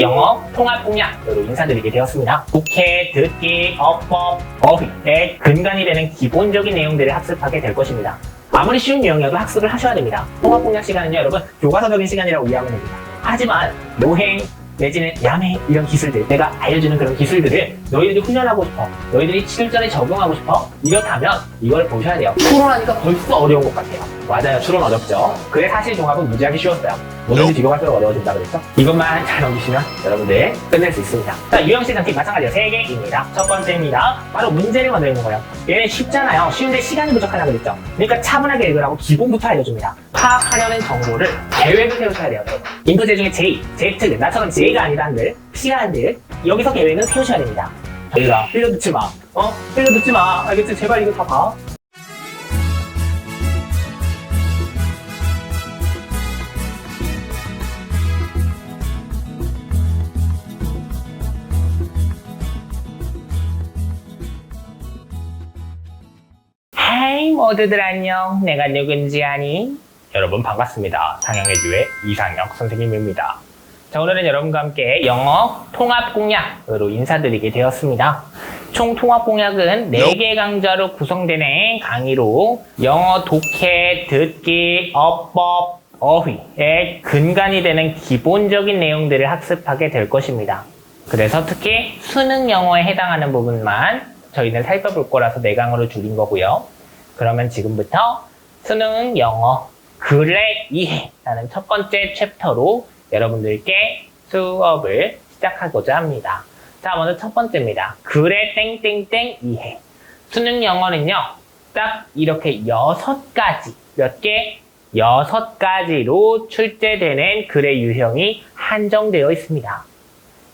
영어 통합공약으로 인사드리게 되었습니다. 국회, 듣기, 어법, 어휘의 근간이 되는 기본적인 내용들을 학습하게 될 것입니다. 아무리 쉬운 내용이어도 학습을 하셔야 됩니다. 통합공약 시간은요, 여러분, 교과서적인 시간이라고 이해하면 됩니다. 하지만 노행, 내지는 야매 이런 기술들, 내가 알려주는 그런 기술들을 너희들이 훈련하고 싶어, 너희들이 실전에 적용하고 싶어, 이렇다면 이걸 보셔야 돼요. 추론하니까 벌써 어려운 것 같아요. 맞아요, 추론 어렵죠. 그래 사실 종합은 무지하게 쉬웠어요. 뭐든지 뒤로 갈수록 어려워진다 그랬죠? 이것만 잘 넘기시면 여러분들 끝낼 수 있습니다. 자, 유형실 단팁 마찬가지로 3개입니다. 첫 번째입니다. 바로 문제를 만들는 거예요. 얘는 쉽잖아요. 쉬운데 시간이 부족하다고 그랬죠? 그러니까 차분하게 읽으라고 기본부터 알려줍니다. 파악하려는 정보를 계획을 세우셔야 돼요. 인프제 중에 J, Z, 나처럼 J가 아니다 한들, C가 한들, 여기서 계획은 세우셔야 됩니다. 얘들아, 필요 듣지 마. 필요 듣지 마. 알겠지? 제발 이거 다 봐. 하이 모두들 안녕. 내가 누군지 아니? 여러분 반갑습니다. 상영해주의 이상혁 선생님입니다. 자, 오늘은 여러분과 함께 영어 통합공약으로 인사드리게 되었습니다. 총 통합공약은 4개 강좌로 구성되는 강의로 영어 독해, 듣기, 어법, 어휘의 근간이 되는 기본적인 내용들을 학습하게 될 것입니다. 그래서 특히 수능 영어에 해당하는 부분만 저희는 살펴볼 거라서 4강으로 줄인 거고요. 그러면 지금부터 수능 영어 글의 이해라는 첫 번째 챕터로 여러분들께 수업을 시작하고자 합니다. 자, 먼저 첫 번째입니다. 글의 땡땡땡 이해. 수능 영어는요, 딱 이렇게 6가지, 몇 개? 6가지로 출제되는 글의 유형이 한정되어 있습니다.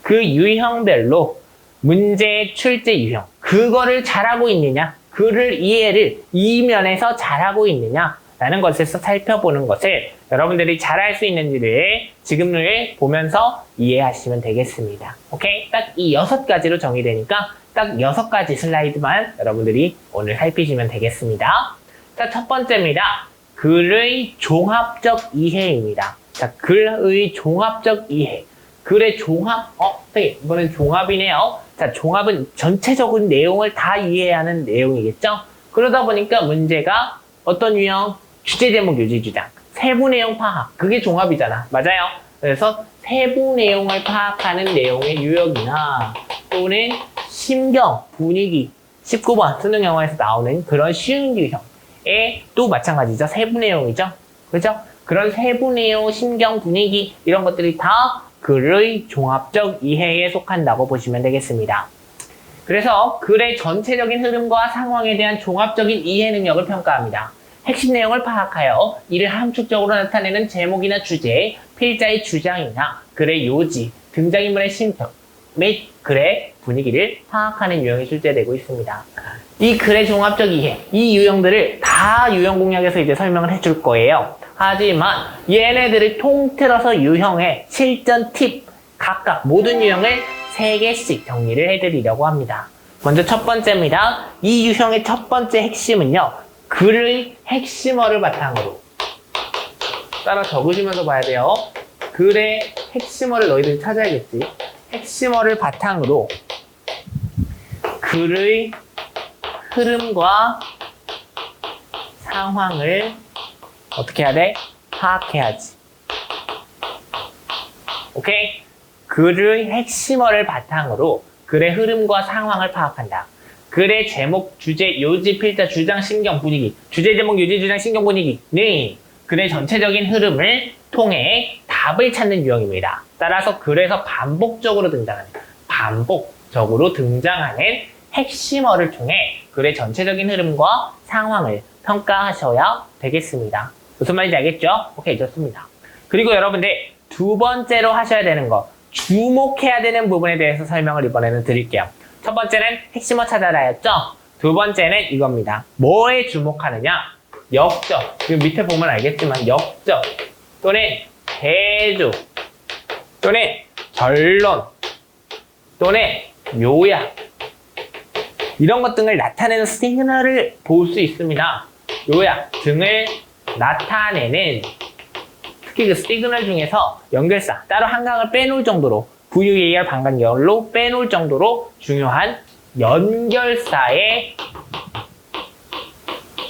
그 유형별로 문제 출제 유형, 그거를 잘하고 있느냐, 글을 이해를 이 면에서 잘하고 있느냐 라는 것에서 살펴보는 것을 여러분들이 잘할 수 있는지를 지금을 보면서 이해하시면 되겠습니다. 오케이? 딱 이 6가지로 정의되니까 딱 6가지 슬라이드만 여러분들이 오늘 살피시면 되겠습니다. 자, 첫 번째입니다. 글의 종합적 이해입니다. 자, 글의 종합적 이해. 글의 종합, 이번엔 종합이네요. 자, 종합은 전체적인 내용을 다 이해하는 내용이겠죠? 그러다 보니까 문제가 어떤 유형? 주제, 제목, 요지, 주장. 세부 내용 파악. 그게 종합이잖아. 맞아요? 그래서 세부 내용을 파악하는 내용의 유형이나 또는 심경, 분위기. 19번 수능 영어에서 나오는 그런 쉬운 유형에 또 마찬가지죠. 세부 내용이죠? 그죠? 그런 세부 내용, 심경, 분위기 이런 것들이 다 글의 종합적 이해에 속한다고 보시면 되겠습니다. 그래서 글의 전체적인 흐름과 상황에 대한 종합적인 이해 능력을 평가합니다. 핵심 내용을 파악하여 이를 함축적으로 나타내는 제목이나 주제, 필자의 주장이나 글의 요지, 등장인물의 심평 및 글의 분위기를 파악하는 유형이 출제되고 있습니다. 이 글의 종합적 이해, 이 유형들을 다 유형 공략에서 이제 설명을 해줄 거예요. 하지만 얘네들을 통틀어서 유형의 실전 팁, 각각 모든 유형을 3개씩 정리를 해드리려고 합니다. 먼저 첫 번째입니다. 이 유형의 첫 번째 핵심은요, 글의 핵심어를 바탕으로 따라 적으시면서 봐야 돼요. 글의 핵심어를 너희들이 찾아야겠지. 핵심어를 바탕으로 글의 흐름과 상황을 어떻게 해야 돼? 파악해야지. 오케이? 글의 핵심어를 바탕으로 글의 흐름과 상황을 파악한다. 글의 제목, 주제, 요지, 필자, 주장, 심경, 분위기. 주제, 제목, 요지, 주장, 심경, 분위기는 글의 전체적인 흐름을 통해 답을 찾는 유형입니다. 따라서 글에서 반복적으로 등장하는 핵심어를 통해 글의 전체적인 흐름과 상황을 평가하셔야 되겠습니다. 무슨 말인지 알겠죠? 오케이, 좋습니다. 그리고 여러분들 두 번째로 하셔야 되는 거, 주목해야 되는 부분에 대해서 설명을 이번에는 드릴게요. 첫 번째는 핵심어 찾아라였죠? 두 번째는 이겁니다. 뭐에 주목하느냐? 역적. 지금 밑에 보면 알겠지만 역적 또는 대조 또는 결론 또는 요약 이런 것 등을 나타내는 시그널을 볼 수 있습니다. 요약 등을 나타내는 특히 그 시그널 중에서 연결사 따로 한 강을 빼놓을 정도로 VAR 방간계열로 빼놓을 정도로 중요한 연결사에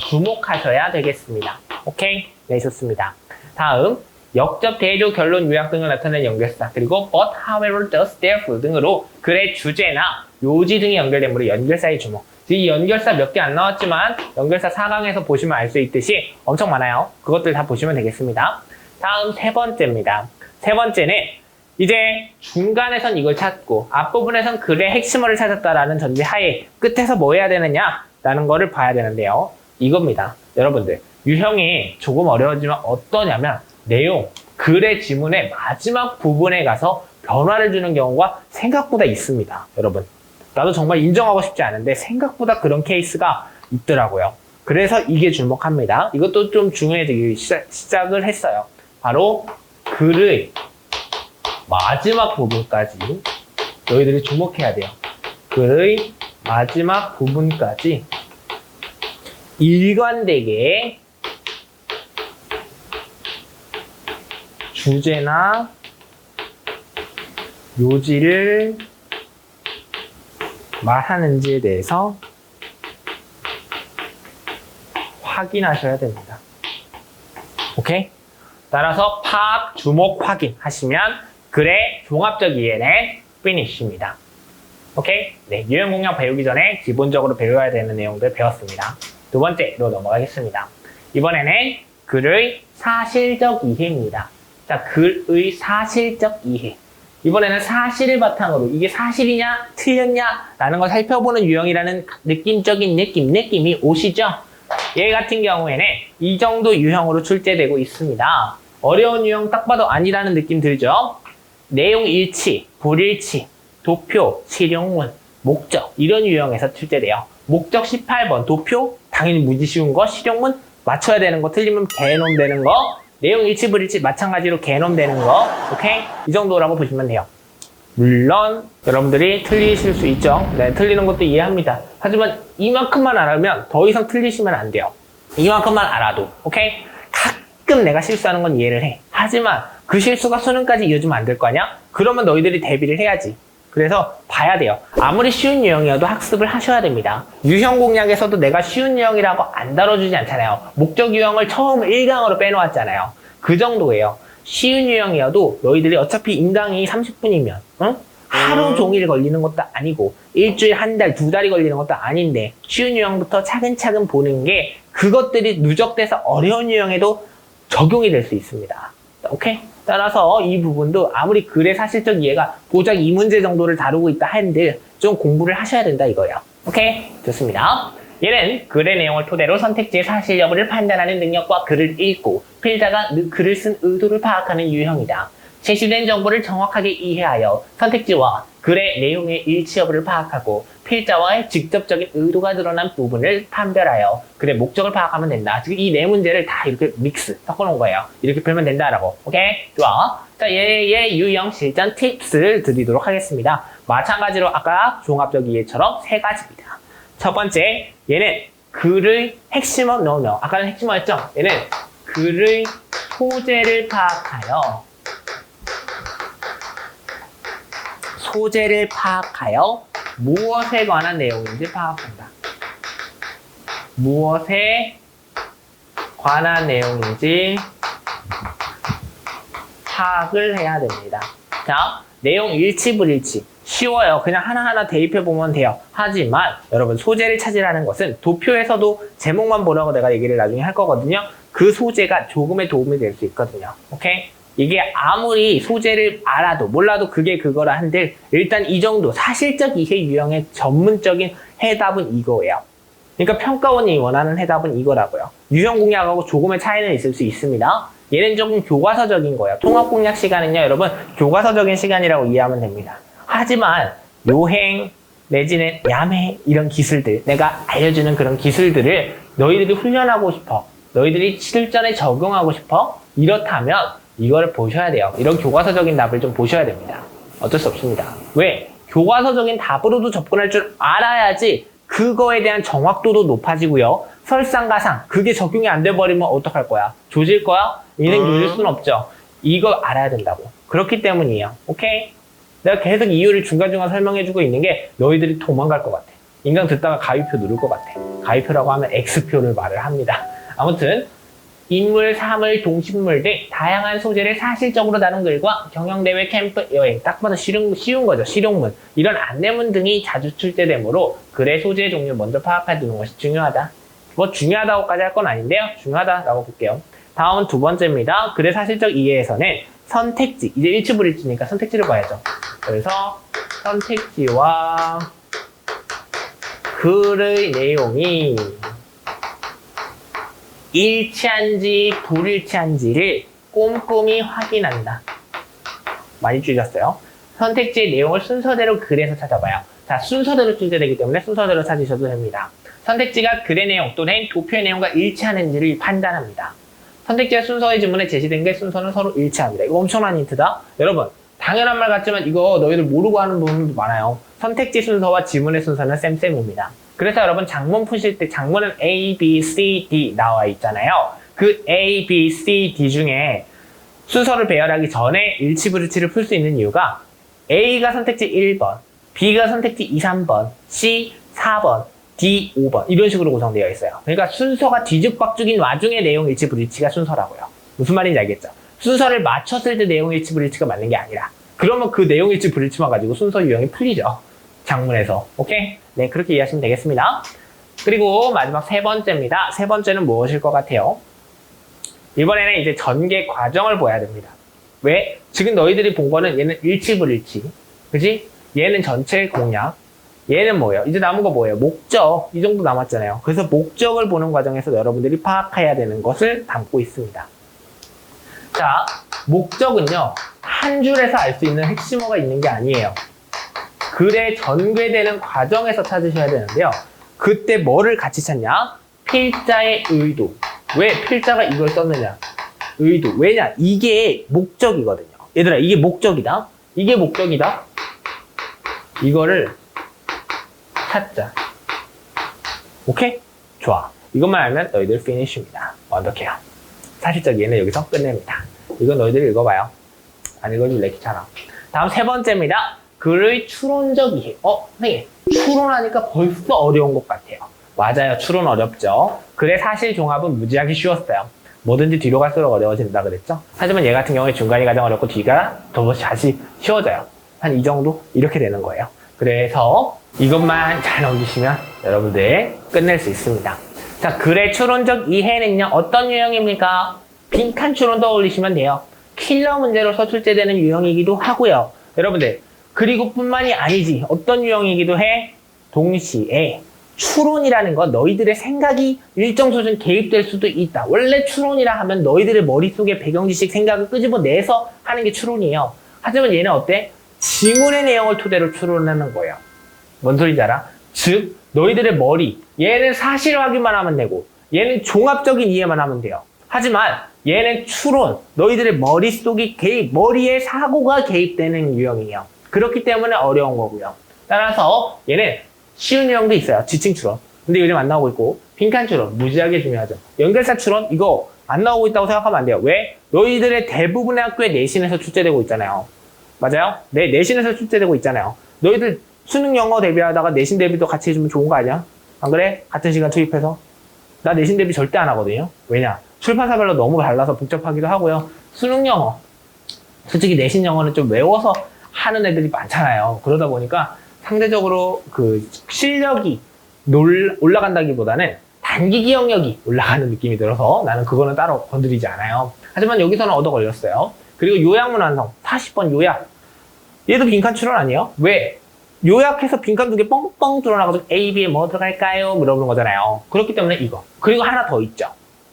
주목하셔야 되겠습니다. 오케이? 네, 좋습니다. 다음, 역접, 대조, 결론, 요약 등을 나타내는 연결사, 그리고 but, however, thus, therefore 등으로 글의 주제나 요지 등이 연결되므로 연결사에 주목. 이 연결사 몇 개 안 나왔지만 연결사 4강에서 보시면 알 수 있듯이 엄청 많아요. 그것들 다 보시면 되겠습니다. 다음 세 번째입니다. 세 번째는 이제 중간에선 이걸 찾고 앞부분에선 글의 핵심어를 찾았다라는 전제 하에 끝에서 뭐 해야 되느냐라는 거를 봐야 되는데요. 이겁니다. 여러분들, 유형이 조금 어려워지면 어떠냐면 내용, 글의 지문의 마지막 부분에 가서 변화를 주는 경우가 생각보다 있습니다. 여러분, 나도 정말 인정하고 싶지 않은데 생각보다 그런 케이스가 있더라고요. 그래서 이게 주목합니다. 이것도 좀 중요해지기 시작을 했어요. 바로 글의 마지막 부분까지 너희들이 주목해야 돼요. 글의 마지막 부분까지 일관되게 주제나 요지를 말하는지에 대해서 확인하셔야 됩니다. 오케이? 따라서 파악, 주목, 확인 하시면 글의 종합적 이해는 finish입니다. 오케이? 네, 유형 공략 배우기 전에 기본적으로 배워야 되는 내용들 배웠습니다. 두 번째로 넘어가겠습니다. 이번에는 글의 사실적 이해입니다. 자, 글의 사실적 이해. 이번에는 사실을 바탕으로 이게 사실이냐 틀렸냐 라는 걸 살펴보는 유형이라는 느낌적인 느낌이 오시죠? 얘 같은 경우에는 이 정도 유형으로 출제되고 있습니다. 어려운 유형 딱 봐도 아니라는 느낌 들죠? 내용 일치, 불일치, 도표, 실용문, 목적 이런 유형에서 출제돼요. 목적 18번, 도표 당연히 무지 쉬운 거, 실용문 맞춰야 되는 거, 틀리면 개놈 되는 거, 내용 일치 불일치 마찬가지로 개놈 되는 거, 오케이? 이 정도라고 보시면 돼요. 물론 여러분들이 틀리실 수 있죠. 네, 틀리는 것도 이해합니다. 하지만 이만큼만 알면 더 이상 틀리시면 안 돼요. 이만큼만 알아도, 오케이? 가끔 내가 실수하는 건 이해를 해. 하지만 그 실수가 수능까지 이어지면 안 될 거 아니야? 그러면 너희들이 대비를 해야지. 그래서 봐야 돼요. 아무리 쉬운 유형이어도 학습을 하셔야 됩니다. 유형 공략에서도 내가 쉬운 유형이라고 안 다뤄주지 않잖아요. 목적 유형을 처음 1강으로 빼놓았잖아요. 그 정도예요. 쉬운 유형이어도 너희들이 어차피 인강이 30분이면 하루 종일 걸리는 것도 아니고 일주일, 한 달, 두 달이 걸리는 것도 아닌데 쉬운 유형부터 차근차근 보는 게 그것들이 누적돼서 어려운 유형에도 적용이 될 수 있습니다. 오케이? 따라서 이 부분도 아무리 글의 사실적 이해가 고작 이 문제 정도를 다루고 있다 한들 좀 공부를 하셔야 된다 이거예요. 오케이? 좋습니다. 얘는 글의 내용을 토대로 선택지의 사실 여부를 판단하는 능력과 글을 읽고 필자가 글을 쓴 의도를 파악하는 유형이다. 제시된 정보를 정확하게 이해하여 선택지와 글의 내용의 일치 여부를 파악하고 필자와의 직접적인 의도가 드러난 부분을 판별하여 글의 목적을 파악하면 된다. 지금 이 네 문제를 다 이렇게 믹스 섞어놓은 거예요. 이렇게 풀면 된다라고. 오케이? 좋아. 자, 얘의 유형 실전 팁스를 드리도록 하겠습니다. 마찬가지로 아까 종합적 이해처럼 세 가지입니다. 첫 번째, 얘는 글의 핵심어, 아까는 핵심어였죠? 얘는 글의 소재를 파악하여 무엇에 관한 내용인지 파악한다. 무엇에 관한 내용인지 파악을 해야 됩니다. 자, 내용 일치 불일치 쉬워요. 그냥 하나하나 대입해보면 돼요. 하지만 여러분 소재를 찾으라는 것은 도표에서도 제목만 보라고 내가 얘기를 나중에 할 거거든요. 그 소재가 조금의 도움이 될 수 있거든요. 오케이? 이게 아무리 소재를 알아도 몰라도 그게 그거라 한들 일단 이 정도 사실적 이해 유형의 전문적인 해답은 이거예요. 그러니까 평가원이 원하는 해답은 이거라고요. 유형 공략하고 조금의 차이는 있을 수 있습니다. 얘는 조금 교과서적인 거예요. 통합 공략 시간은요, 여러분 교과서적인 시간이라고 이해하면 됩니다. 하지만 요행 내지는 야매 이런 기술들, 내가 알려주는 그런 기술들을 너희들이 훈련하고 싶어, 너희들이 실전에 적용하고 싶어, 이렇다면 이거를 보셔야 돼요. 이런 교과서적인 답을 좀 보셔야 됩니다. 어쩔 수 없습니다. 왜? 교과서적인 답으로도 접근할 줄 알아야지 그거에 대한 정확도도 높아지고요. 설상가상 그게 적용이 안 돼버리면 어떡할 거야? 조질 거야? 인생 조질 수는 없죠. 이거 알아야 된다고. 그렇기 때문이에요. 오케이? 내가 계속 이유를 중간중간 설명해주고 있는 게 너희들이 도망갈 것 같아. 인강 듣다가 가위표 누를 것 같아. 가위표라고 하면 X표를 말을 합니다. 아무튼 인물, 사물, 동식물 등 다양한 소재를 사실적으로 다룬 글과 경영대회, 캠프, 여행, 딱 봐도 쉬운 거죠. 실용문, 이런 안내문 등이 자주 출제되므로 글의 소재 종류 먼저 파악해두는 것이 중요하다. 뭐 중요하다고까지 할 건 아닌데요. 중요하다라고 볼게요. 다음은 두 번째입니다. 글의 사실적 이해에서는 선택지, 이제 일치불일치니까 선택지를 봐야죠. 그래서 선택지와 글의 내용이 일치한지 불일치한지를 꼼꼼히 확인한다. 많이 줄였어요. 선택지의 내용을 순서대로 글에서 찾아봐요. 자, 순서대로 출제되기 때문에 순서대로 찾으셔도 됩니다. 선택지가 글의 내용 또는 도표의 내용과 일치하는지를 판단합니다. 선택지와 순서의 지문에 제시된 게 순서는 서로 일치합니다. 이거 엄청난 힌트다. 여러분, 당연한 말 같지만 이거 너희들 모르고 하는 부분도 많아요. 선택지 순서와 지문의 순서는 쌤쌤입니다. 그래서 여러분 장문 푸실 때 장문은 A, B, C, D 나와 있잖아요. 그 A, B, C, D 중에 순서를 배열하기 전에 일치불일치를 풀 수 있는 이유가 A가 선택지 1번, B가 선택지 2, 3번, C 4번, D 5번 이런 식으로 구성되어 있어요. 그러니까 순서가 뒤죽박죽인 와중에 내용 일치불일치가 순서라고요. 무슨 말인지 알겠죠? 순서를 맞췄을 때 내용 일치불일치가 맞는 게 아니라 그러면 그 내용 일치불일치만 가지고 순서 유형이 풀리죠. 장문에서. 오케이? 네, 그렇게 이해하시면 되겠습니다. 그리고 마지막 세 번째입니다. 세 번째는 무엇일 것 같아요? 이번에는 이제 전개 과정을 보아야 됩니다. 왜? 지금 너희들이 본 거는 얘는 일치불일치. 그지? 얘는 전체 공략. 얘는 뭐예요? 이제 남은 거 뭐예요? 목적. 이 정도 남았잖아요. 그래서 목적을 보는 과정에서 여러분들이 파악해야 되는 것을 담고 있습니다. 자, 목적은요. 한 줄에서 알 수 있는 핵심어가 있는 게 아니에요. 글에 전개되는 과정에서 찾으셔야 되는데요. 그때 뭐를 같이 찾냐? 필자의 의도. 왜 필자가 이걸 썼느냐? 의도. 왜냐? 이게 목적이거든요. 얘들아, 이게 목적이다. 이게 목적이다. 이거를 찾자. 오케이? 좋아. 이것만 알면 너희들 피니쉬입니다. 완벽해요. 사실적 얘는 여기서 끝냅니다. 이건 너희들 읽어봐요. 안 읽어줄래? 귀찮아. 다음 세 번째입니다. 글의 추론적 이해. 선생님, 추론하니까 벌써 어려운 것 같아요. 맞아요. 추론 어렵죠. 글의 사실 종합은 무지하게 쉬웠어요. 뭐든지 뒤로 갈수록 어려워진다 그랬죠? 하지만 얘 같은 경우에 중간이 가장 어렵고 뒤가 더 다시 쉬워져요. 한 이 정도? 이렇게 되는 거예요. 그래서 이것만 잘 넘기시면 여러분들 끝낼 수 있습니다. 자, 글의 추론적 이해는요. 어떤 유형입니까? 빈칸 추론 떠올리시면 돼요. 킬러 문제로서 출제되는 유형이기도 하고요. 여러분들, 그리고 뿐만이 아니지. 어떤 유형이기도 해? 동시에 추론이라는 건 너희들의 생각이 일정 수준 개입될 수도 있다. 원래 추론이라 하면 너희들의 머릿속에 배경 지식 생각을 끄집어내서 하는 게 추론이에요. 하지만 얘는 어때? 지문의 내용을 토대로 추론하는 거예요. 뭔 소리인지 알아? 즉, 너희들의 머리, 얘는 사실 확인만 하면 되고 얘는 종합적인 이해만 하면 돼요. 하지만 얘는 추론, 너희들의 머릿속이 개입, 머리에 사고가 개입되는 유형이에요. 그렇기 때문에 어려운 거고요. 따라서 얘는 쉬운 유형도 있어요. 지칭 추론. 근데 요즘 안 나오고 있고, 빈칸 추론, 무지하게 중요하죠. 연결사 추론, 이거 안 나오고 있다고 생각하면 안 돼요. 왜? 너희들의 대부분의 학교에 내신에서 출제되고 있잖아요. 맞아요? 네, 내신에서 출제되고 있잖아요. 너희들 수능 영어 대비하다가 내신 대비도 같이 해주면 좋은 거 아니야? 안 그래? 같은 시간 투입해서? 나 내신 대비 절대 안 하거든요. 왜냐? 출판사별로 너무 달라서 복잡하기도 하고요. 수능 영어, 솔직히 내신 영어는 좀 외워서 하는 애들이 많잖아요. 그러다 보니까 상대적으로 그 실력이 올라간다기보다는 단기 기억력이 올라가는 느낌이 들어서 나는 그거는 따로 건드리지 않아요. 하지만 여기서는 얻어 걸렸어요. 그리고 요약문 완성, 40번 요약. 얘도 빈칸 추론 아니에요? 왜? 요약해서 빈칸 두 개 뻥뻥 뚫어놔가지고 A, B에 뭐 들어갈까요? 물어보는 거잖아요. 그렇기 때문에 이거. 그리고 하나 더 있죠.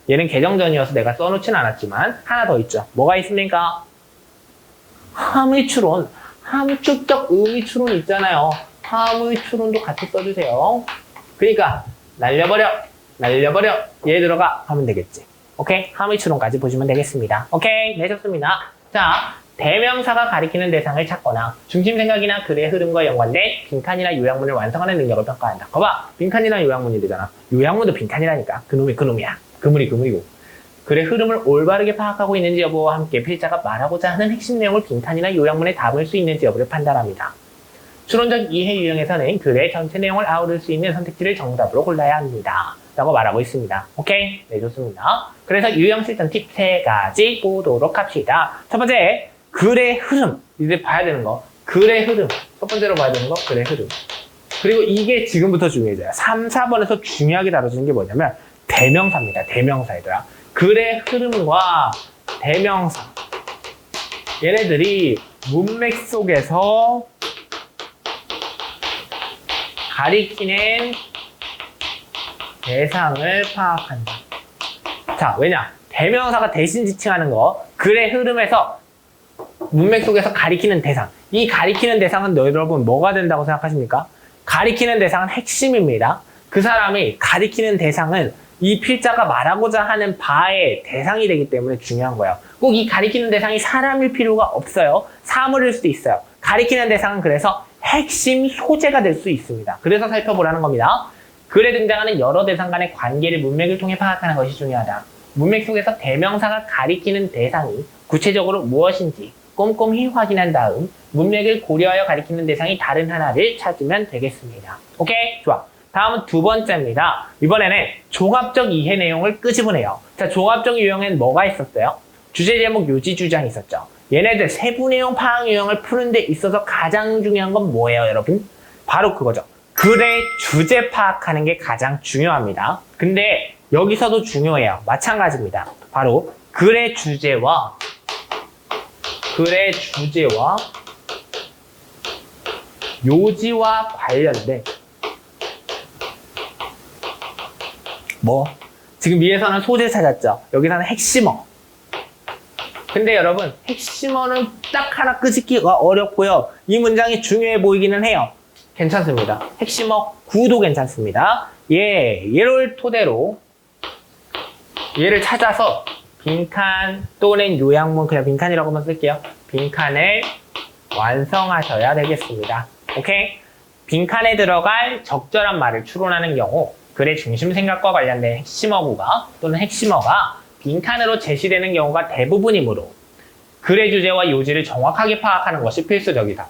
얘는 개정전이어서 내가 써놓진 않았지만 하나 더 있죠. 뭐가 있습니까? 함의 추론. 함축적 의미 추론 있잖아요. 함의 추론도 같이 써주세요. 그러니까 날려버려 얘 들어가 하면 되겠지. 오케이? 함의 추론까지 보시면 되겠습니다. 오케이? 네, 좋습니다. 자, 대명사가 가리키는 대상을 찾거나 중심 생각이나 글의 흐름과 연관된 빈칸이나 요약문을 완성하는 능력을 평가한다. 거봐, 빈칸이나 요약문이 되잖아. 요약문도 빈칸이라니까. 그놈이야. 그물이고. 글의 흐름을 올바르게 파악하고 있는지 여부와 함께 필자가 말하고자 하는 핵심 내용을 빈칸이나 요약문에 담을 수 있는지 여부를 판단합니다. 추론적 이해 유형에서는 글의 전체 내용을 아우를 수 있는 선택지를 정답으로 골라야 합니다. 라고 말하고 있습니다. 오케이? 네, 좋습니다. 그래서 유형 실전 팁 3가지 보도록 합시다. 첫 번째, 글의 흐름. 이제 봐야 되는 거. 글의 흐름. 첫 번째로 봐야 되는 거, 글의 흐름. 그리고 이게 지금부터 중요해져요. 3, 4번에서 중요하게 다뤄지는 게 뭐냐면 대명사입니다. 대명사 얘들아. 글의 흐름과 대명사. 얘네들이 문맥 속에서 가리키는 대상을 파악한다. 자, 왜냐? 대명사가 대신 지칭하는 거, 글의 흐름에서 문맥 속에서 가리키는 대상. 이 가리키는 대상은 여러분 뭐가 된다고 생각하십니까? 가리키는 대상은 핵심입니다. 그 사람이 가리키는 대상은 이 필자가 말하고자 하는 바의 대상이 되기 때문에 중요한 거예요. 꼭 이 가리키는 대상이 사람일 필요가 없어요. 사물일 수도 있어요. 가리키는 대상은 그래서 핵심 소재가 될 수 있습니다. 그래서 살펴보라는 겁니다. 글에 등장하는 여러 대상 간의 관계를 문맥을 통해 파악하는 것이 중요하다. 문맥 속에서 대명사가 가리키는 대상이 구체적으로 무엇인지 꼼꼼히 확인한 다음 문맥을 고려하여 가리키는 대상이 다른 하나를 찾으면 되겠습니다. 오케이? 좋아. 다음은 두 번째입니다. 이번에는 종합적 이해 내용을 끄집어내요. 자, 종합적 유형엔 뭐가 있었어요? 주제, 제목, 요지, 주장이 있었죠. 얘네들 세부 내용 파악 유형을 푸는 데 있어서 가장 중요한 건 뭐예요, 여러분? 바로 그거죠. 글의 주제 파악하는 게 가장 중요합니다. 근데 여기서도 중요해요. 마찬가지입니다. 바로 글의 주제와 요지와 관련된 지금 위에서는 소재 찾았죠? 여기서는 핵심어. 근데 여러분, 핵심어는 딱 하나 끄집기가 어렵고요. 이 문장이 중요해 보이기는 해요. 괜찮습니다. 핵심어 구도 괜찮습니다. 얘를 토대로 얘를 찾아서 빈칸 또는 요약문, 그냥 빈칸이라고만 쓸게요. 빈칸을 완성하셔야 되겠습니다. 오케이? 빈칸에 들어갈 적절한 말을 추론하는 경우 글의 중심 생각과 관련된 핵심어구가 또는 핵심어가 빈칸으로 제시되는 경우가 대부분이므로 글의 주제와 요지를 정확하게 파악하는 것이 필수적이다.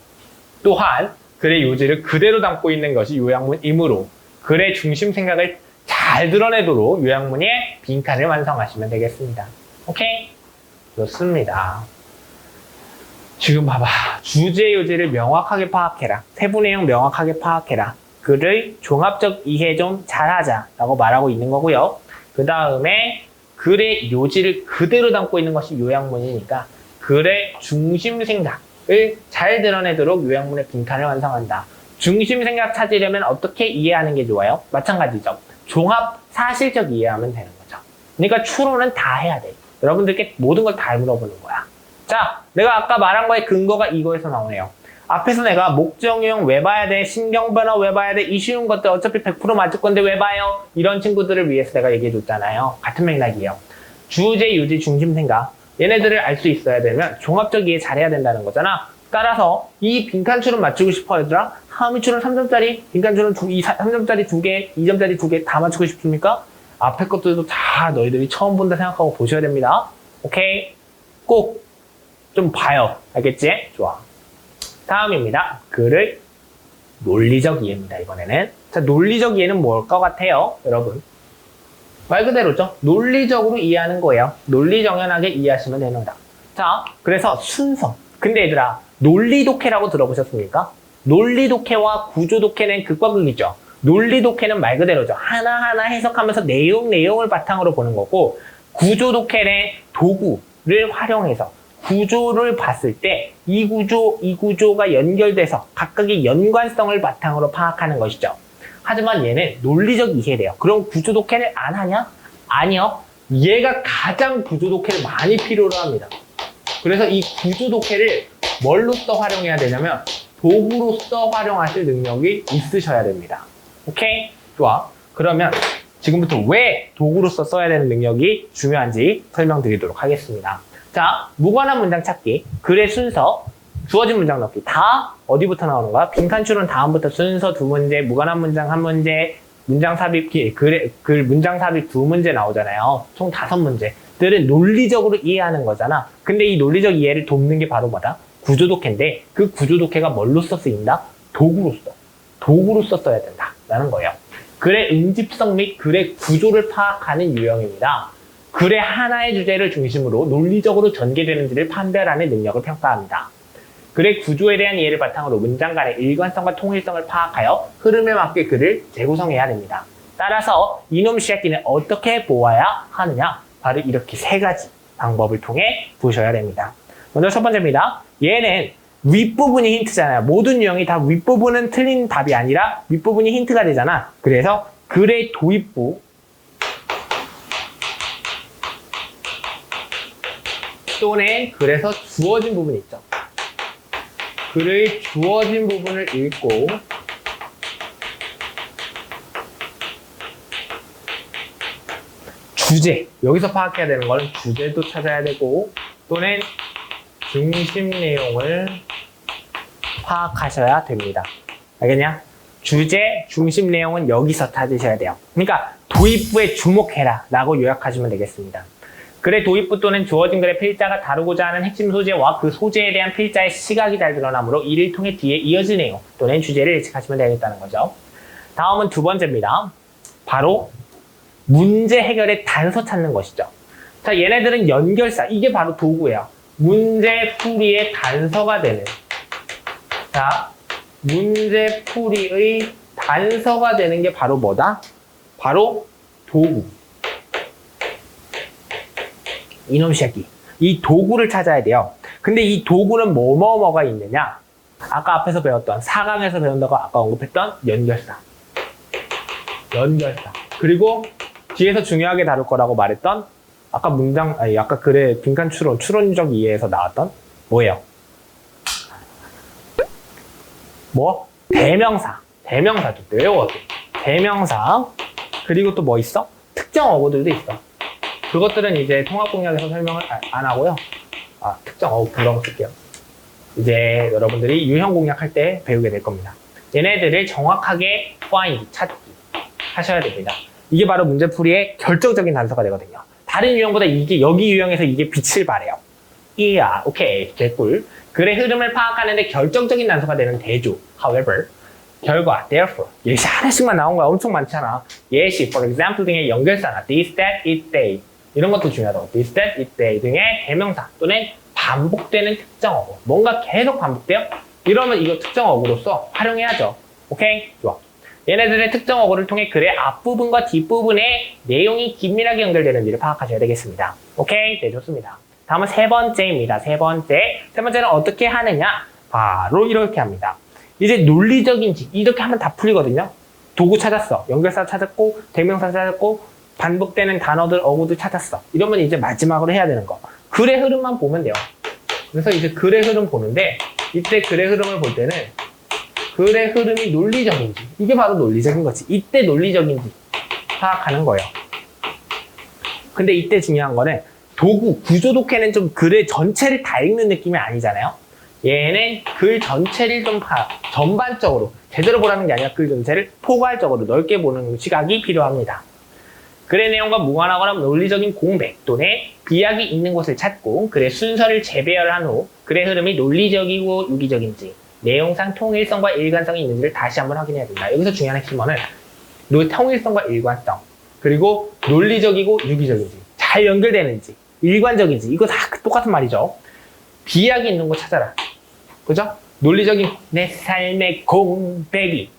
또한 글의 요지를 그대로 담고 있는 것이 요약문이므로 글의 중심 생각을 잘 드러내도록 요약문의 빈칸을 완성하시면 되겠습니다. 오케이? 좋습니다. 지금 봐봐. 주제, 요지를 명확하게 파악해라. 세부 내용 명확하게 파악해라. 글의 종합적 이해 좀 잘하자 라고 말하고 있는 거고요. 그 다음에 글의 요지를 그대로 담고 있는 것이 요약문이니까 글의 중심 생각을 잘 드러내도록 요약문의 빈칸을 완성한다. 중심 생각 찾으려면 어떻게 이해하는 게 좋아요? 마찬가지죠. 종합 사실적 이해하면 되는 거죠. 그러니까 추론은 다 해야 돼. 여러분들께 모든 걸 다 물어보는 거야. 자, 내가 아까 말한 거의 근거가 이거에서 나오네요. 앞에서 내가 목적 유형 왜 봐야 돼? 신경 변화 왜 봐야 돼? 이 쉬운 것들 어차피 100% 맞을 건데 왜 봐요? 이런 친구들을 위해서 내가 얘기해 줬잖아요. 같은 맥락이에요. 주제, 요지, 중심 생각. 얘네들을 알 수 있어야 되면 종합적 이해 잘해야 된다는 거잖아. 따라서 이 빈칸 추론 맞추고 싶어 얘들아? 하미 추론 3점짜리, 빈칸 추론 3점짜리 2개, 2점짜리 2개 다 맞추고 싶습니까? 앞에 것들도 다 너희들이 처음 본다 생각하고 보셔야 됩니다. 오케이? 꼭 좀 봐요. 알겠지? 좋아. 다음입니다. 글의 논리적 이해입니다. 이번에는. 자, 논리적 이해는 뭘 것 같아요? 여러분. 말 그대로죠. 논리적으로 이해하는 거예요. 논리정연하게 이해하시면 되는 거다. 자, 그래서 순서. 근데 얘들아, 논리 독해라고 들어보셨습니까? 논리 독해와 구조 독해는 극과 극이죠. 논리 독해는 말 그대로죠. 하나하나 해석하면서 내용을 바탕으로 보는 거고, 구조 독해는 도구를 활용해서 구조를 봤을 때 이 구조가 연결돼서 각각의 연관성을 바탕으로 파악하는 것이죠. 하지만 얘는 논리적 이해래요. 그럼 구조 독해를 안 하냐? 아니요. 얘가 가장 구조 독해를 많이 필요로 합니다. 그래서 이 구조 독해를 뭘로써 활용해야 되냐면 도구로써 활용하실 능력이 있으셔야 됩니다. 오케이? 좋아. 그러면 지금부터 왜 도구로써 써야 되는 능력이 중요한지 설명드리도록 하겠습니다. 자, 무관한 문장 찾기, 글의 순서, 주어진 문장 넣기 다 어디부터 나오는가? 빈칸 추론 다음부터 순서 2문제, 무관한 문장 1문제, 문장 삽입, 글 문장 삽입 2문제 나오잖아요. 총 5문제. 들은 논리적으로 이해하는 거잖아. 근데 이 논리적 이해를 돕는 게 바로 뭐다? 구조독해인데 그 구조독해가 뭘로써 쓰인다? 도구로써. 도구로써 써야 된다라는 거예요. 글의 응집성 및 글의 구조를 파악하는 유형입니다. 글의 하나의 주제를 중심으로 논리적으로 전개되는지를 판별하는 능력을 평가합니다. 글의 구조에 대한 이해를 바탕으로 문장 간의 일관성과 통일성을 파악하여 흐름에 맞게 글을 재구성해야 됩니다. 따라서 이놈 새끼는 어떻게 보아야 하느냐? 바로 이렇게 세 가지 방법을 통해 보셔야 됩니다. 먼저 첫 번째입니다. 얘는 윗부분이 힌트잖아요. 모든 유형이 다 윗부분은 틀린 답이 아니라 윗부분이 힌트가 되잖아. 그래서 글의 도입부 또는 글에서 주어진 부분이 있죠. 글의 주어진 부분을 읽고 주제, 여기서 파악해야 되는 건 주제도 찾아야 되고 또는 중심 내용을 파악하셔야 됩니다. 알겠냐? 주제, 중심 내용은 여기서 찾으셔야 돼요. 그러니까 도입부에 주목해라 라고 요약하시면 되겠습니다. 글의 도입부 또는 주어진 글의 필자가 다루고자 하는 핵심 소재와 그 소재에 대한 필자의 시각이 잘 드러나므로 이를 통해 뒤에 이어진 내용 또는 주제를 예측하시면 되겠다는 거죠. 다음은 두 번째입니다. 바로 문제 해결의 단서 찾는 것이죠. 자, 얘네들은 연결사, 이게 바로 도구예요. 문제 풀이의 단서가 되는. 자, 문제 풀이의 단서가 되는 게 바로 뭐다? 바로 도구. 이놈 새끼. 이 도구를 찾아야 돼요. 근데 이 도구는 뭐가 있느냐? 아까 앞에서 배웠던 4강에서 배운다고 아까 언급했던 연결사. 연결사. 그리고 뒤에서 중요하게 다룰 거라고 말했던 아까 아까 글의 빈칸 추론적 이해에서 나왔던 뭐예요? 뭐? 대명사. 대명사도 외워도. 대명사. 그리고 또 뭐 있어? 특정 어구들도 있어. 그것들은 이제 통합공략에서 설명을 안 하고요. 특정 어구 불러서 쓸게요. 이제 여러분들이 유형 공략할 때 배우게 될 겁니다. 얘네들을 정확하게 찾기 하셔야 됩니다. 이게 바로 문제풀이의 결정적인 단서가 되거든요. 다른 유형보다 여기 유형에서 이게 빛을 발해요. 이야, 오케이, 개꿀. 글의 흐름을 파악하는데 결정적인 단서가 되는 대조. However, 결과, therefore. 예시 하나씩만 나온 거야. 엄청 많잖아. 예시, for example 등의 연결사나 this, that, it, they. 이런 것도 중요하다고. this, that, it, they 등의 대명사 또는 반복되는 특정 어구. 뭔가 계속 반복돼요? 이러면 이거 특정 어구로서 활용해야죠. 오케이? 좋아. 얘네들의 특정 어구를 통해 글의 앞부분과 뒷부분의 내용이 긴밀하게 연결되는지를 파악하셔야 되겠습니다. 오케이? 네, 좋습니다. 다음은 세 번째입니다. 세 번째는 어떻게 하느냐? 바로 이렇게 합니다. 이제 논리적인지 이렇게 하면 다 풀리거든요. 도구 찾았어. 연결사 찾았고 대명사 찾았고 반복되는 단어들, 어구들 찾았어. 이러면 이제 마지막으로 해야 되는 거. 글의 흐름만 보면 돼요. 그래서 이제 글의 흐름 보는데 이때 글의 흐름을 볼 때는 글의 흐름이 논리적인지 이게 바로 논리적인 거지. 이때 논리적인지 파악하는 거예요. 근데 이때 중요한 거는 도구, 구조독해는 좀 글의 전체를 다 읽는 느낌이 아니잖아요. 얘는 글 전체를 좀 전반적으로 제대로 보라는 게 아니라 글 전체를 포괄적으로 넓게 보는 시각이 필요합니다. 글의 내용과 무관하거나 논리적인 공백 또는 비약이 있는 곳을 찾고 글의 순서를 재배열한 후 글의 흐름이 논리적이고 유기적인지 내용상 통일성과 일관성이 있는지를 다시 한번 확인해야 된다. 여기서 중요한 핵심어는 통일성과 일관성 그리고 논리적이고 유기적인지 잘 연결되는지 일관적인지 이거 다 똑같은 말이죠. 비약이 있는 곳 찾아라. 그죠? 논리적인 내 삶의 공백,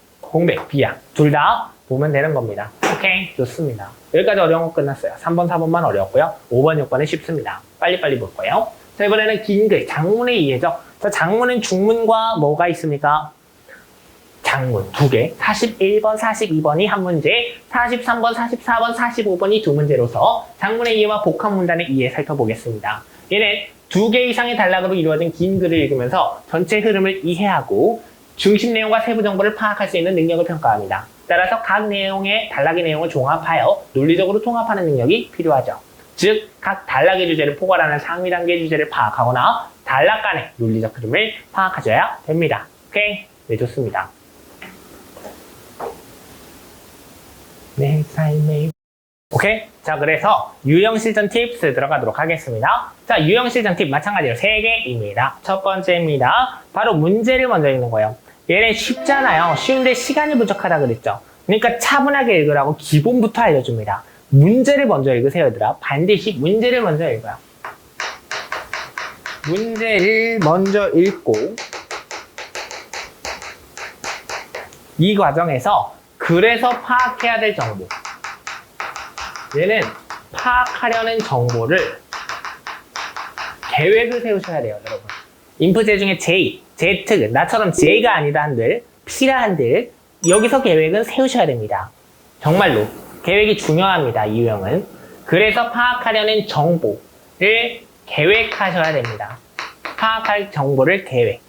비약 둘 다 보면 되는 겁니다. 오케이, 좋습니다. 여기까지 어려운 거 끝났어요. 3번, 4번만 어려웠고요. 5번, 6번은 쉽습니다. 빨리빨리 볼 거예요. 자, 이번에는 긴 글, 장문의 이해죠. 자, 장문은 중문과 뭐가 있습니까? 장문 두 개. 41번, 42번이 한 문제, 43번, 44번, 45번이 두 문제로서 장문의 이해와 복합 문단의 이해 살펴보겠습니다. 얘는 두 개 이상의 단락으로 이루어진 긴 글을 읽으면서 전체 흐름을 이해하고 중심 내용과 세부 정보를 파악할 수 있는 능력을 평가합니다. 따라서 각 내용의 단락의 내용을 종합하여 논리적으로 통합하는 능력이 필요하죠. 즉, 각 단락의 주제를 포괄하는 상위 단계의 주제를 파악하거나 단락 간의 논리적 흐름을 파악하셔야 됩니다. 오케이? 네, 좋습니다. 내 삶의 오케이? 자, 그래서 유형 실전 팁스 들어가도록 하겠습니다. 자, 유형 실전 팁 마찬가지로 3개입니다. 첫 번째입니다. 바로 문제를 먼저 읽는 거예요. 얘는 쉽잖아요. 쉬운데 시간이 부족하다 그랬죠. 그러니까 차분하게 읽으라고 기본부터 알려줍니다. 문제를 먼저 읽으세요, 얘들아. 반드시 문제를 먼저 읽어요. 문제를 먼저 읽고 이 과정에서 그래서 파악해야 될 정보, 얘는 파악하려는 정보를 계획을 세우셔야 돼요, 여러분. 인프제 중에 J, Z, 나처럼 J가 아니다 한들, P라 한들 여기서 계획은 세우셔야 됩니다. 정말로 계획이 중요합니다, 이 유형은. 그래서 파악하려는 정보를 계획하셔야 됩니다. 파악할 정보를 계획.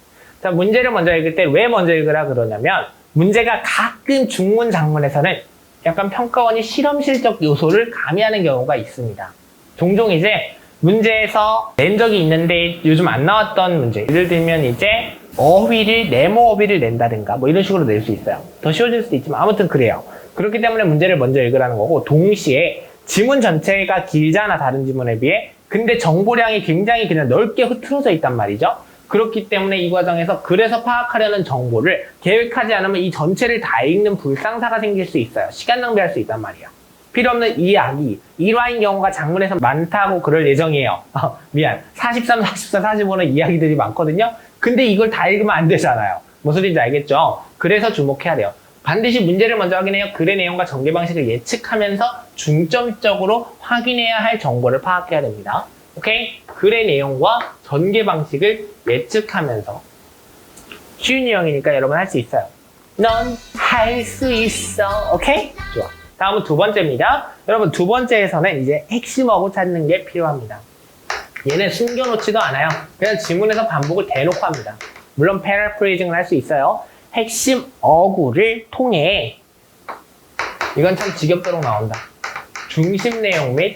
자, 문제를 먼저 읽을 때 왜 먼저 읽으라 그러냐면 문제가 가끔 중문, 장문에서는 약간 평가원이 실험실적 요소를 가미하는 경우가 있습니다. 종종 이제 문제에서 낸 적이 있는데 요즘 안 나왔던 문제, 예를 들면 이제 네모 어휘를 낸다든가 뭐 이런 식으로 낼 수 있어요. 더 쉬워질 수도 있지만 아무튼 그래요. 그렇기 때문에 문제를 먼저 읽으라는 거고, 동시에 지문 전체가 길잖아, 다른 지문에 비해. 근데 정보량이 굉장히 그냥 넓게 흐트러져 있단 말이죠. 그렇기 때문에 이 과정에서 그래서 파악하려는 정보를 계획하지 않으면 이 전체를 다 읽는 불상사가 생길 수 있어요. 시간 낭비할 수 있단 말이에요. 필요 없는 이야기, 일화인 경우가 장문에서 많다고 그럴 예정이에요. 미안. 43, 44, 45는 이야기들이 많거든요. 근데 이걸 다 읽으면 안 되잖아요. 무슨 소리인지 알겠죠? 그래서 주목해야 돼요. 반드시 문제를 먼저 확인해요. 글의 내용과 전개 방식을 예측하면서 중점적으로 확인해야 할 정보를 파악해야 됩니다. 오케이? 글의 내용과 전개 방식을 예측하면서. 쉬운 유형이니까 여러분 할 수 있어요. 넌 할 수 있어. 오케이? 좋아. 다음은 두 번째입니다. 여러분, 두 번째에서는 이제 핵심 어구 찾는 게 필요합니다. 얘는 숨겨놓지도 않아요. 그냥 지문에서 반복을 대놓고 합니다. 물론 패러프레이징을 할 수 있어요. 핵심 어구를 통해, 이건 참 지겹도록 나온다. 중심 내용 및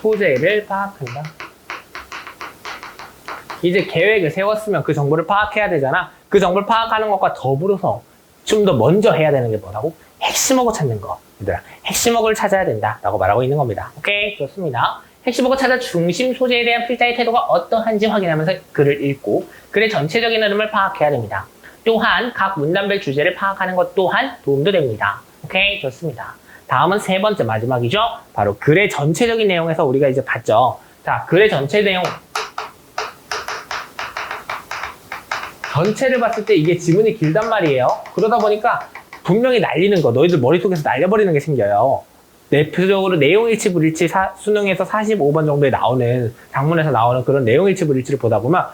소재를 파악한다. 이제 계획을 세웠으면 그 정보를 파악해야 되잖아. 그 정보를 파악하는 것과 더불어서 좀 더 먼저 해야 되는 게 뭐라고? 핵심어구 찾는 거. 얘들아, 핵심어구를 찾아야 된다 라고 말하고 있는 겁니다. 오케이, 좋습니다. 핵심어구 찾아 중심 소재에 대한 필자의 태도가 어떠한지 확인하면서 글을 읽고 글의 전체적인 흐름을 파악해야 됩니다. 또한 각 문단별 주제를 파악하는 것 또한 도움도 됩니다. 오케이, 좋습니다. 다음은 세 번째, 마지막이죠. 바로 글의 전체적인 내용에서 우리가 이제 봤죠. 자, 글의 전체 내용. 전체를 봤을 때 이게 지문이 길단 말이에요. 그러다 보니까 분명히 날리는 거, 너희들 머릿속에서 날려버리는 게 생겨요. 대표적으로 내용일치, 불일치, 수능에서 45번 정도에 나오는, 장문에서 나오는 그런 내용일치, 불일치를 보다 보면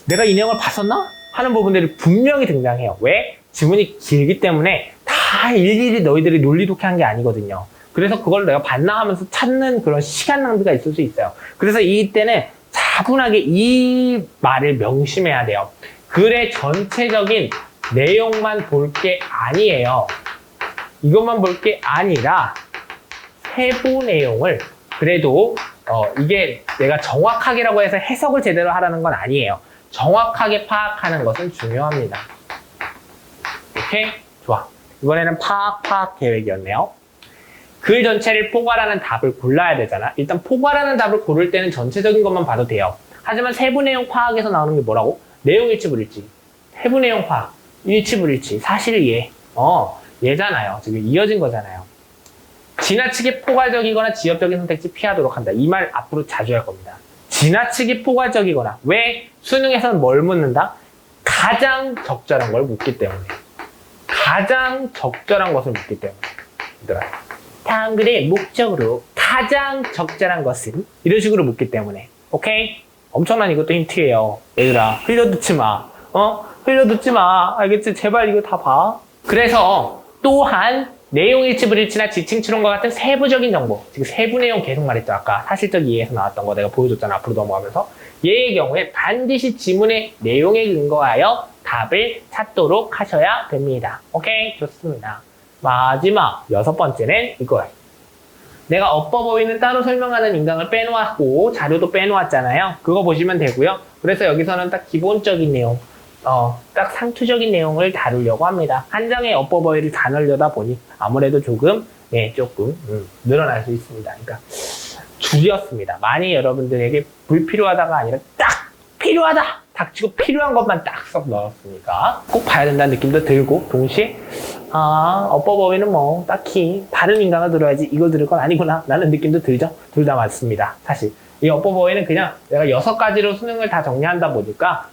내가 이 내용을 봤었나? 하는 부분들이 분명히 등장해요. 왜? 지문이 길기 때문에 다 일일이 너희들이 논리독해한 게 아니거든요. 그래서 그걸 내가 봤나 하면서 찾는 그런 시간 낭비가 있을 수 있어요. 그래서 이때는 차분하게 이 말을 명심해야 돼요. 글의 전체적인 내용만 볼 게 아니에요. 이것만 볼 게 아니라 세부 내용을, 그래도 이게 내가 정확하게라고 해서 해석을 제대로 하라는 건 아니에요. 정확하게 파악하는 것은 중요합니다. 오케이? 좋아. 이번에는 파악 계획이었네요. 글 전체를 포괄하는 답을 골라야 되잖아. 일단 포괄하는 답을 고를 때는 전체적인 것만 봐도 돼요. 하지만 세부 내용 파악에서 나오는 게 뭐라고? 내용 일치 불일치, 세부 내용 파악, 일치 불일치, 사실 예. 얘잖아요. 지금 이어진 거잖아요. 지나치게 포괄적이거나 지엽적인 선택지 피하도록 한다. 이 말 앞으로 자주 할 겁니다. 지나치게 포괄적이거나. 왜? 수능에서는 뭘 묻는다? 가장 적절한 걸 묻기 때문에. 가장 적절한 것을 묻기 때문에. 얘들아, 다음 글의 목적으로 가장 적절한 것은? 이런 식으로 묻기 때문에. 오케이? 엄청난 이것도 힌트예요. 얘들아, 흘려듣지 마. 흘려듣지 마. 알겠지? 제발 이거 다 봐. 그래서 또한 내용 일치 불일치나 지칭 추론과 같은 세부적인 정보, 지금 세부 내용 계속 말했죠. 아까 사실적 이해에서 나왔던 거 내가 보여줬잖아. 앞으로 넘어가면서. 얘의 경우에 반드시 지문의 내용에 근거하여 답을 찾도록 하셔야 됩니다. 오케이? 좋습니다. 마지막 6번째는 이거예요. 내가 어법어휘는 따로 설명하는 인강을 빼놓았고 자료도 빼놓았잖아요. 그거 보시면 되고요. 그래서 여기서는 딱 기본적인 내용, 딱 상투적인 내용을 다루려고 합니다. 한 장의 어법 어휘를 다 넣으려다 보니 아무래도 조금 늘어날 수 있습니다. 그러니까 줄였습니다. 많이 여러분들에게 불필요하다가 아니라 딱 필요하다! 닥치고 필요한 것만 딱 썩 넣었으니까 꼭 봐야 된다는 느낌도 들고, 동시에 어법 어휘는 뭐 딱히 다른 인강을 들어야지 이걸 들을 건 아니구나 라는 느낌도 들죠. 둘 다 맞습니다. 사실 이 어법 어휘는 그냥 내가 6가지로 수능을 다 정리한다 보니까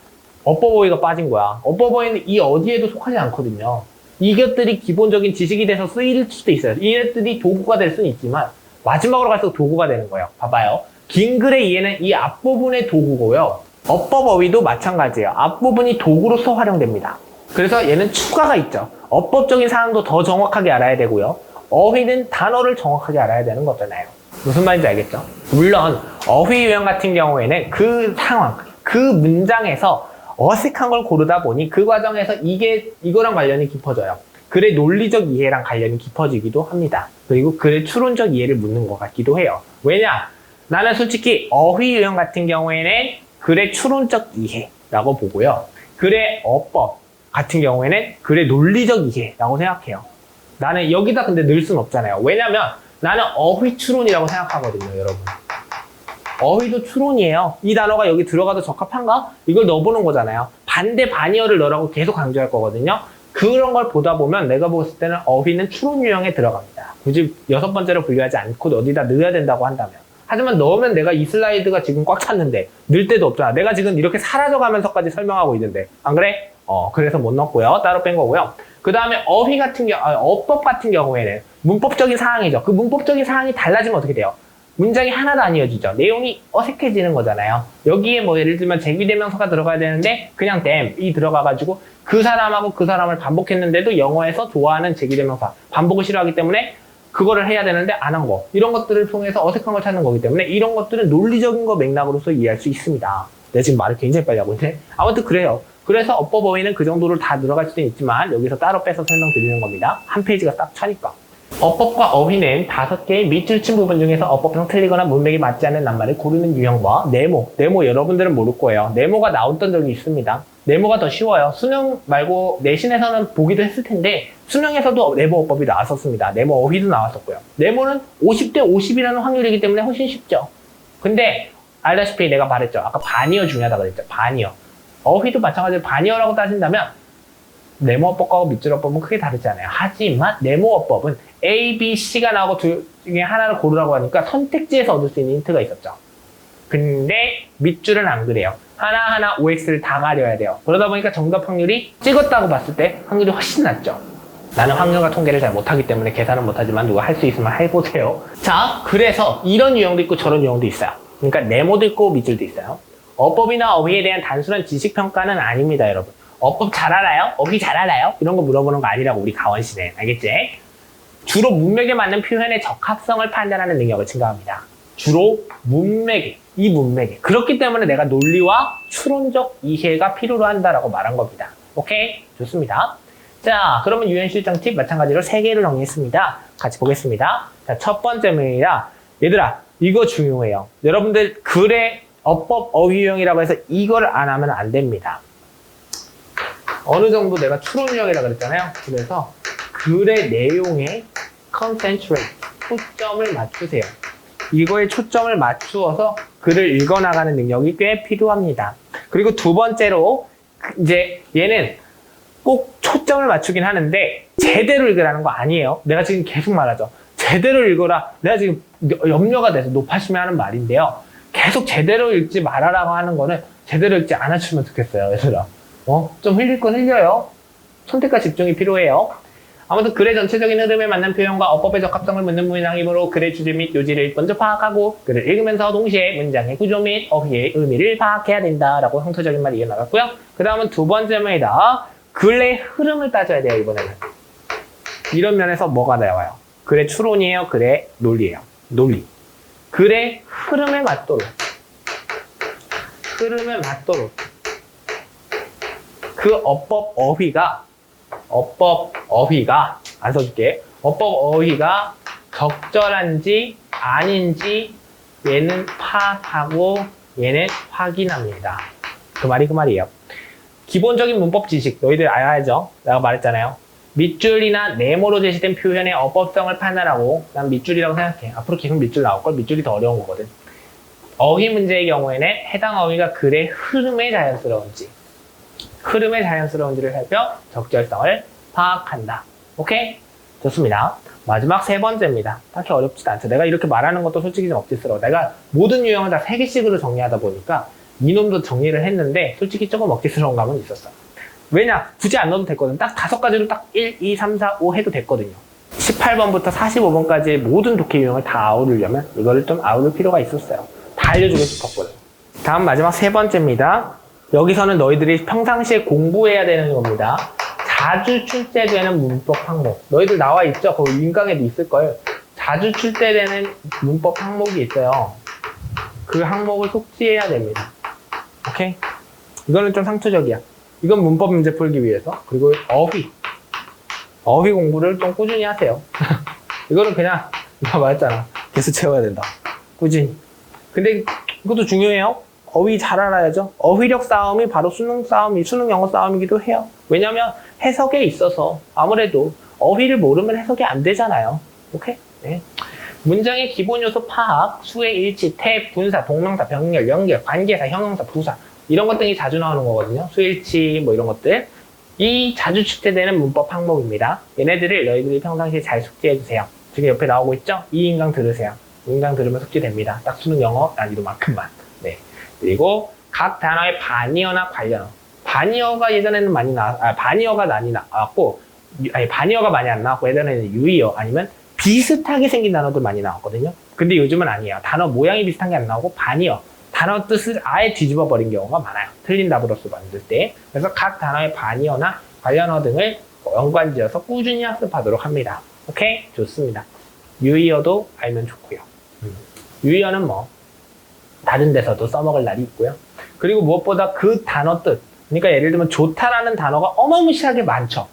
어법 어휘가 빠진 거야. 어법 어휘는 이 어디에도 속하지 않거든요. 이것들이 기본적인 지식이 돼서 쓰일 수도 있어요. 이것들이 도구가 될 수는 있지만 마지막으로 갈수록 도구가 되는 거예요. 봐봐요. 긴 글의 이해는 이 앞부분의 도구고요. 어법 어휘도 마찬가지예요. 앞부분이 도구로서 활용됩니다. 그래서 얘는 추가가 있죠. 어법적인 사항도 더 정확하게 알아야 되고요. 어휘는 단어를 정확하게 알아야 되는 거잖아요. 무슨 말인지 알겠죠? 물론 어휘 유형 같은 경우에는 그 상황, 그 문장에서 어색한 걸 고르다 보니 그 과정에서 이거랑 관련이 깊어져요. 글의 논리적 이해랑 관련이 깊어지기도 합니다. 그리고 글의 추론적 이해를 묻는 것 같기도 해요. 왜냐? 나는 솔직히 어휘 유형 같은 경우에는 글의 추론적 이해라고 보고요. 글의 어법 같은 경우에는 글의 논리적 이해라고 생각해요. 나는 여기다 근데 넣을 수는 없잖아요. 왜냐면 나는 어휘 추론이라고 생각하거든요, 여러분. 어휘도 추론이에요. 이 단어가 여기 들어가도 적합한가? 이걸 넣어보는 거잖아요. 반대 반이어를 넣으라고 계속 강조할 거거든요. 그런 걸 보다 보면 내가 봤을 때는 어휘는 추론 유형에 들어갑니다. 굳이 6번째로 분류하지 않고 어디다 넣어야 된다고 한다면. 하지만 넣으면 내가 이 슬라이드가 지금 꽉 찼는데 넣을 데도 없잖아. 내가 지금 이렇게 사라져가면서까지 설명하고 있는데 안 그래? 그래서 못 넣었고요. 따로 뺀 거고요. 그 다음에 어휘 같은 어법 같은 경우에는 문법적인 사항이죠. 그 문법적인 사항이 달라지면 어떻게 돼요? 문장이 하나도 안 이어지죠. 내용이 어색해지는 거잖아요. 여기에 뭐 예를 들면 제기대명사가 들어가야 되는데 그냥 them이 들어가가지고 그 사람하고 그 사람을 반복했는데도 영어에서 좋아하는 제기대명사 반복을 싫어하기 때문에 그거를 해야 되는데 안 한 거. 이런 것들을 통해서 어색한 걸 찾는 거기 때문에 이런 것들은 논리적인 거 맥락으로서 이해할 수 있습니다. 내가 지금 말을 굉장히 빨리 하고 있는데 아무튼 그래요. 그래서 어법 어휘는 그 정도로 다 들어갈 수도 있지만 여기서 따로 빼서 설명드리는 겁니다. 한 페이지가 딱 차니까. 어법과 어휘는 5개의 밑줄 친 부분 중에서 어법상 틀리거나 문맥이 맞지 않는 낱말을 고르는 유형과 네모 여러분들은 모를 거예요. 네모가 나왔던 적이 있습니다. 네모가 더 쉬워요. 수능 말고 내신에서는 보기도 했을 텐데 수능에서도 네모 어법이 나왔었습니다. 네모 어휘도 나왔었고요. 네모는 50대 50이라는 확률이기 때문에 훨씬 쉽죠. 근데 알다시피 내가 말했죠. 아까 반이어 중요하다고 그랬죠. 반이어. 어휘도 마찬가지로 반이어라고 따진다면 네모 어법과 밑줄 어법은 크게 다르지 않아요. 하지만 네모 어법은 A, B, C가 나오고 둘 중에 하나를 고르라고 하니까 선택지에서 얻을 수 있는 힌트가 있었죠. 근데 밑줄은 안 그래요. 하나하나 OX를 다 가려야 돼요. 그러다 보니까 정답 확률이 찍었다고 봤을 때 확률이 훨씬 낮죠. 나는 확률과 통계를 잘 못하기 때문에 계산은 못하지만 누가 할 수 있으면 해보세요. 자, 그래서 이런 유형도 있고 저런 유형도 있어요. 그러니까 네모도 있고 밑줄도 있어요. 어법이나 어휘에 대한 단순한 지식평가는 아닙니다, 여러분. 어법 잘 알아요? 어휘 잘 알아요? 이런 거 물어보는 거 아니라고 우리 가원시대. 알겠지? 주로 문맥에 맞는 표현의 적합성을 판단하는 능력을 증가합니다. 주로 문맥에, 이 문맥에. 그렇기 때문에 내가 논리와 추론적 이해가 필요로 한다라고 말한 겁니다. 오케이? 좋습니다. 자, 그러면 유형 실정 팁 마찬가지로 3개를 정리했습니다. 같이 보겠습니다. 자, 첫 번째입니다. 얘들아, 이거 중요해요. 여러분들 글의 어법, 어휘 유형이라고 해서 이걸 안 하면 안 됩니다. 어느 정도 내가 추론 유형이라고 그랬잖아요. 그래서 글의 내용에 concentrate, 초점을 맞추세요. 이거에 초점을 맞추어서 글을 읽어나가는 능력이 꽤 필요합니다. 그리고 두 번째로 이제 얘는 꼭 초점을 맞추긴 하는데 제대로 읽으라는 거 아니에요. 내가 지금 계속 말하죠. 제대로 읽어라. 내가 지금 염려가 돼서 높아지면 하는 말인데요. 계속 제대로 읽지 말아라고 하는 거는 제대로 읽지 않아주면 좋겠어요, 얘들아. 좀 흘릴 건 흘려요. 선택과 집중이 필요해요. 아무튼 글의 전체적인 흐름에 맞는 표현과 어법의 적합성을 묻는 문장이므로 글의 주제 및 요지를 먼저 파악하고 글을 읽으면서 동시에 문장의 구조 및 어휘의 의미를 파악해야 된다라고 형태적인 말이 이어나갔고요. 그 다음은 두 번째입니다. 글의 흐름을 따져야 돼요, 이번에는. 이런 면에서 뭐가 나와요? 글의 추론이에요? 글의 논리예요? 논리. 글의 흐름에 맞도록. 흐름에 맞도록. 그 어법 어휘가 안 써줄게. 어법 어휘가 적절한지 아닌지 얘는 파악하고 얘는 확인합니다. 그 말이 그 말이에요. 기본적인 문법 지식 너희들 알아야죠. 내가 말했잖아요. 밑줄이나 네모로 제시된 표현의 어법성을 판단하고 난 밑줄이라고 생각해. 앞으로 계속 밑줄 나올걸. 밑줄이 더 어려운 거거든. 어휘 문제의 경우에는 해당 어휘가 글의 흐름의 자연스러운지를 살펴 적절성을 파악한다. 오케이? 좋습니다. 마지막 세 번째입니다. 딱히 어렵지도 않죠. 내가 이렇게 말하는 것도 솔직히 좀 억지스러워. 내가 모든 유형을 다 3개씩으로 정리하다 보니까 이놈도 정리를 했는데 솔직히 조금 억지스러운 감은 있었어. 왜냐? 굳이 안 넣어도 됐거든. 딱 5가지로 딱 1, 2, 3, 4, 5 해도 됐거든요. 18번부터 45번까지의 모든 독해 유형을 다 아우르려면 이거를 좀 아우를 필요가 있었어요. 다 알려주고 싶었거든. 다음 마지막 세 번째입니다. 여기서는 너희들이 평상시에 공부해야 되는 겁니다. 자주 출제되는 문법 항목. 너희들 나와 있죠? 거기 윙강에도 있을 거예요. 자주 출제되는 문법 항목이 있어요. 그 항목을 숙지해야 됩니다. 오케이? 이거는 좀 상투적이야. 이건 문법 문제 풀기 위해서. 그리고 어휘 공부를 좀 꾸준히 하세요. 이거는 그냥 내가 말했잖아. 계속 채워야 된다. 꾸준히. 근데 이것도 중요해요. 어휘 잘 알아야죠. 어휘력 싸움이 바로 수능 영어 싸움이기도 해요. 왜냐면 해석에 있어서 아무래도 어휘를 모르면 해석이 안 되잖아요. 오케이? 네. 문장의 기본 요소 파악, 수의 일치, 태, 분사, 동명사, 병렬, 연결, 관계사, 형용사, 부사 이런 것 등이 자주 나오는 거거든요. 수일치 뭐 이런 것들. 이 자주 출제되는 문법 항목입니다. 얘네들을 너희들이 평상시에 잘 숙지해 주세요. 지금 옆에 나오고 있죠? 이 인강 들으세요. 이 인강 들으면 숙지됩니다. 딱 수능 영어 난이도만큼만. 네. 그리고 각 단어의 반이어나 관련어. 반이어가 예전에는 반이어가 많이 나왔고, 반이어가 많이 안 나왔고, 예전에는 유의어 아니면 비슷하게 생긴 단어들 많이 나왔거든요. 근데 요즘은 아니에요. 단어 모양이 비슷한 게 안 나오고 반이어. 단어 뜻을 아예 뒤집어 버린 경우가 많아요. 틀린 답으로서 만들 때. 그래서 각 단어의 반이어나 관련어 등을 연관지어서 꾸준히 학습하도록 합니다. 오케이? 좋습니다. 유의어도 알면 좋고요. 유의어는 뭐 다른 데서도 써먹을 날이 있고요. 그리고 무엇보다 그 단어 뜻. 그러니까 예를 들면 좋다라는 단어가 어마무시하게 많죠.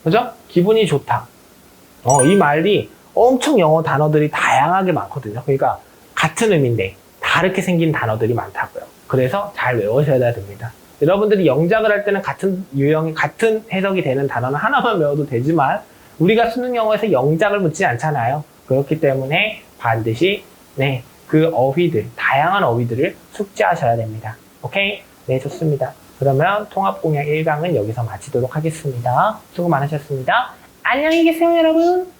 그죠? 기분이 좋다. 이 말이 엄청 영어 단어들이 다양하게 많거든요. 그러니까 같은 의미인데 다르게 생긴 단어들이 많다고요. 그래서 잘 외우셔야 됩니다. 여러분들이 영작을 할 때는 같은 유형이 같은 해석이 되는 단어는 하나만 외워도 되지만 우리가 수능 영어에서 영작을 묻지 않잖아요. 그렇기 때문에 반드시 그 어휘들, 다양한 어휘들을 숙지하셔야 됩니다. 오케이? 네, 좋습니다. 그러면 통합공약 1강은 여기서 마치도록 하겠습니다. 수고 많으셨습니다. 안녕히 계세요, 여러분.